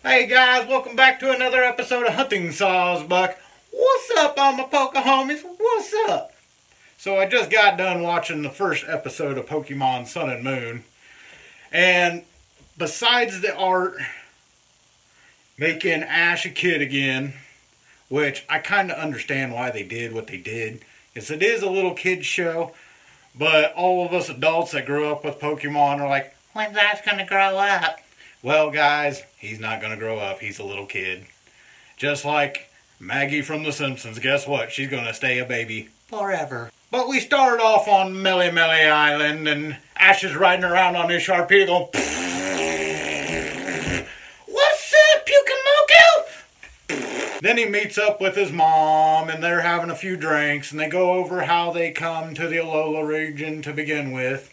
Hey guys, welcome back to another episode of Hunting Sawsbuck. What's up, all my poker homies? What's up? So I just got done watching the first episode of Pokemon Sun and Moon. And besides the art making Ash a kid again, which I kind of understand why they did what they did, because it is a little kid show, but all of us adults that grew up with Pokemon are like, when's Ash gonna grow up? Well, guys, he's not going to grow up. He's a little kid. Just like Maggie from The Simpsons. Guess what? She's going to stay a baby forever. But we started off on Melly Melly Island, and Ash is riding around on his Sharpedo going, what's up, Pukemoko? Then he meets up with his mom, and they're having a few drinks, and they go over how they come to the Alola region to begin with.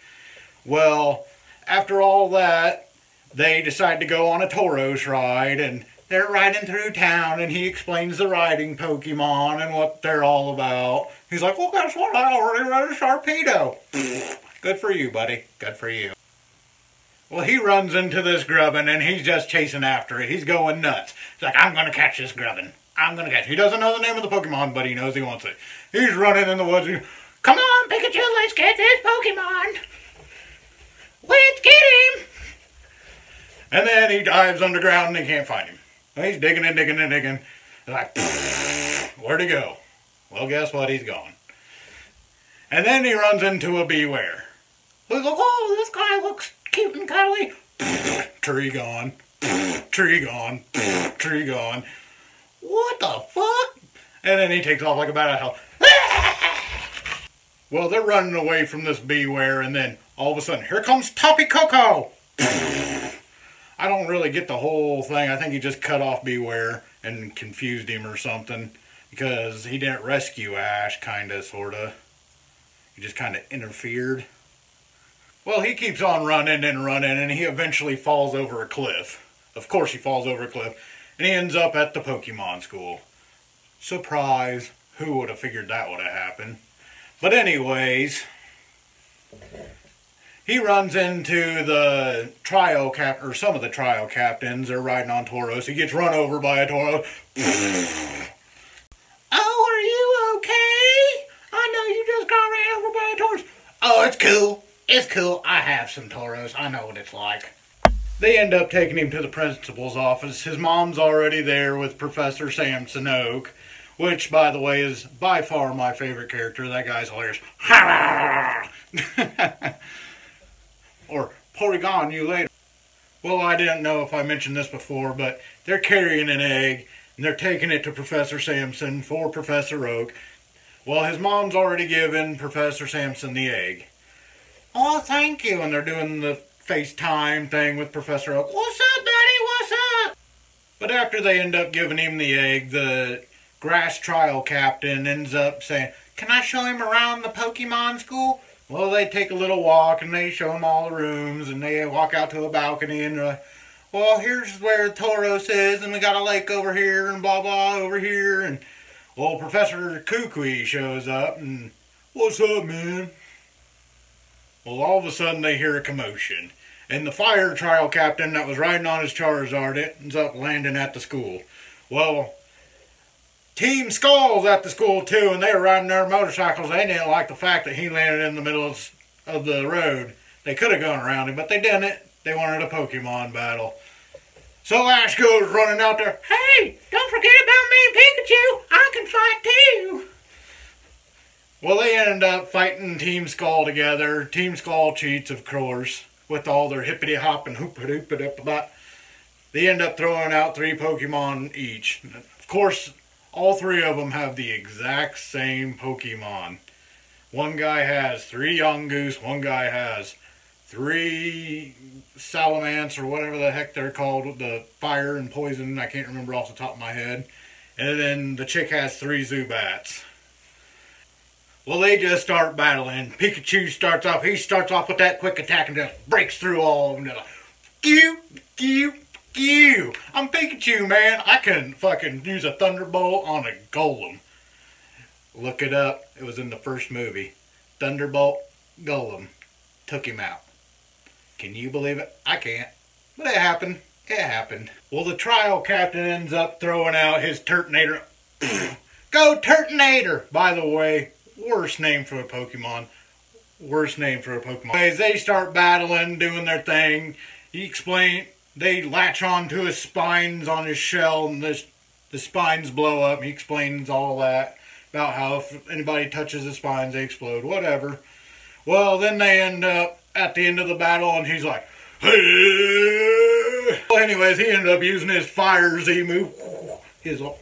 Well, after all that, they decide to go on a Tauros ride, and they're riding through town, and he explains the riding Pokemon and what they're all about. He's like, well, guess what? I already rode a Sharpedo. Good for you, buddy. Good for you. Well, he runs into this Grubbin, and he's just chasing after it. He's going nuts. He's like, I'm going to catch this Grubbin. I'm going to catch it. He doesn't know the name of the Pokemon, but he knows he wants it. He's running in the woods. Come on, Pikachu, let's get this Pokemon. Let's get him. And then he dives underground and they can't find him. He's digging and digging and digging. They're like, where'd he go? Well, guess what? He's gone. And then he runs into a Bewear. He's like, oh, this guy looks cute and cuddly. Tree gone. Tree gone. Tree gone. What the fuck? And then he takes off like a bat out of hell. Well, they're running away from this Bewear, and then all of a sudden, here comes Tapu Koko. I don't really get the whole thing. I think he just cut off Bewear and confused him or something, because he didn't rescue Ash, kinda, sorta. He just kinda interfered. Well, he keeps on running and running, and he eventually falls over a cliff. Of course he falls over a cliff, and he ends up at the Pokemon school. Surprise! Who would have figured that would have happened? But anyways, he runs into the some of the trial captains. They're riding on Tauros. He gets run over by a Tauros. Oh, are you okay? I know you just got ran over by a Tauros. Oh, it's cool. It's cool. I have some Tauros. I know what it's like. They end up taking him to the principal's office. His mom's already there with Professor Samson Oak, which, by the way, is by far my favorite character. That guy's hilarious. Or Porygon you later. Well, I didn't know if I mentioned this before, but they're carrying an egg, and they're taking it to Professor Samson for Professor Oak. Well, his mom's already given Professor Samson the egg. Oh, thank you. And they're doing the FaceTime thing with Professor Oak. What's up, buddy? What's up? But after they end up giving him the egg, the grass trial captain ends up saying, can I show him around the Pokemon school? Well, they take a little walk, and they show them all the rooms, and they walk out to a balcony, and they're like, well, here's where Tauros is, and we got a lake over here, and blah, blah, over here, and, well, Professor Kukui shows up, and, what's up, man? Well, all of a sudden, they hear a commotion, and the fire trial captain that was riding on his Charizard ends up landing at the school. Well, Team Skull's at the school too, and they were riding their motorcycles. They didn't like the fact that he landed in the middle of the road. They could have gone around him, but they didn't. They wanted a Pokemon battle. So Ash goes running out there. Hey, don't forget about me and Pikachu. I can fight too. Well, they end up fighting Team Skull together. Team Skull cheats, of course, with all their hippity-hop and hoop-a-doop-a-doop-a-dop. They end up throwing out 3 Pokemon each. Of course, all 3 of them have the exact same Pokemon. One guy has 3 Yungoos, one guy has 3 Salamence, or whatever the heck they're called, the fire and poison, I can't remember off the top of my head. And then the chick has 3 Zubats. Well, they just start battling. Pikachu starts off with that quick attack and just breaks through all of them. They're like, Pew, pew, pew. I'm Pikachu, man. I can fucking use a Thunderbolt on a Golem. Look it up. It was in the first movie. Thunderbolt, Golem. Took him out. Can you believe it? I can't. But it happened. It happened. Well, the trial captain ends up throwing out his Turtonator. Go Turtonator! By the way, worst name for a Pokemon. Worst name for a Pokemon. Anyways, they start battling, doing their thing. They latch on to his spines on his shell, and the spines blow up. He explains all that about how if anybody touches the spines, they explode. Whatever. Well, then they end up at the end of the battle, and he's like, hey! Well, anyways, he ended up using his Fire Z move. His little...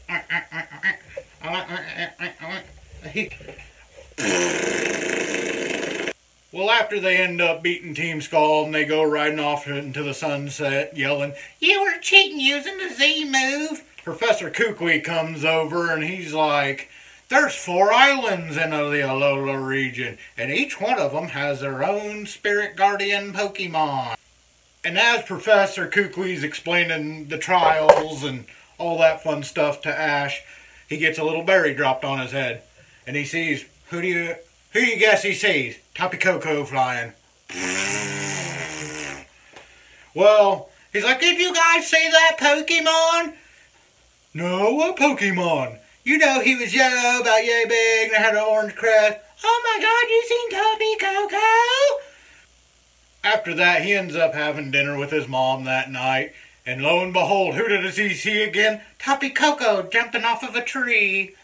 Well, after they end up beating Team Skull and they go riding off into the sunset yelling, "You were cheating using the Z move!" Professor Kukui comes over and he's like, "There's 4 islands in the Alola region, and each one of them has their own Spirit Guardian Pokemon." And as Professor Kukui's explaining the trials and all that fun stuff to Ash, he gets a little berry dropped on his head. And he sees, who do you guess he sees? Tapu Koko flying. Well, he's like, "Did you guys see that Pokemon?" "No, what Pokemon?" "You know, he was yellow, about yay big, and had an orange crest." "Oh my god, you seen Tapu Koko?" After that, he ends up having dinner with his mom that night. And lo and behold, who does he see again? Tapu Koko jumping off of a tree.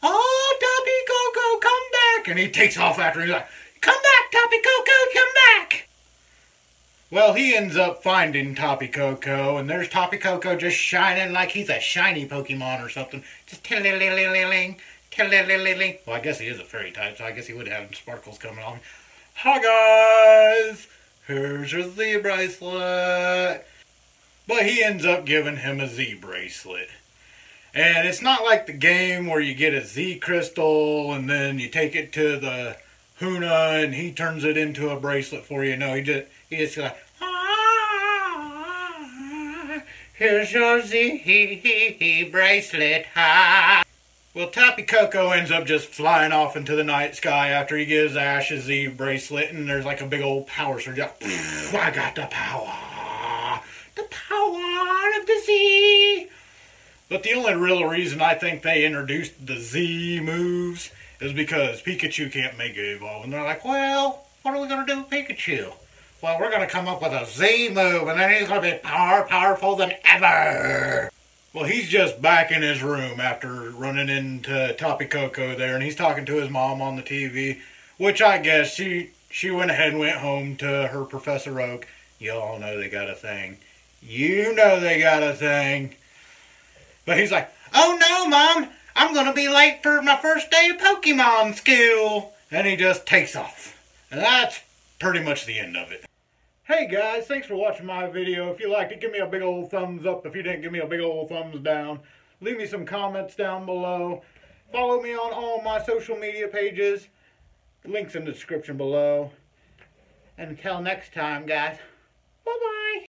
"Oh, Tapu Koko, come back!" And he takes off after him. He's like, "Come back, Tapu Koko, come back!" Well, he ends up finding Tapu Koko, and there's Tapu Koko just shining like he's a shiny Pokemon or something. Just tiddly-ling, tiddly-ling. Well, I guess he is a fairy type, so I guess he would have sparkles coming on. "Hi, guys! Here's your Z bracelet." But he ends up giving him a Z bracelet. And it's not like the game where you get a Z crystal and then you take it to the Huna and he turns it into a bracelet for you. No, he just like, "Ah, here's your Z bracelet." Ah. Well, Tapu Koko ends up just flying off into the night sky after he gives Ash his Z bracelet, and there's like a big old power surge. I got the power. The power of the Z. But the only real reason I think they introduced the Z moves is because Pikachu can't Mega Evolve. And they're like, well, what are we going to do with Pikachu? Well, we're going to come up with a Z move, and then he's going to be powerful than ever. Well, he's just back in his room after running into Tapu Koko there, and he's talking to his mom on the TV, which I guess she went ahead and went home to her Professor Oak. You all know they got a thing. You know they got a thing. But he's like, "Oh no, Mom, I'm going to be late for my first day of Pokemon school." And he just takes off. And that's pretty much the end of it. Hey guys, thanks for watching my video. If you liked it, give me a big old thumbs up. If you didn't, give me a big old thumbs down. Leave me some comments down below. Follow me on all my social media pages. Links in the description below. And until next time, guys, bye-bye.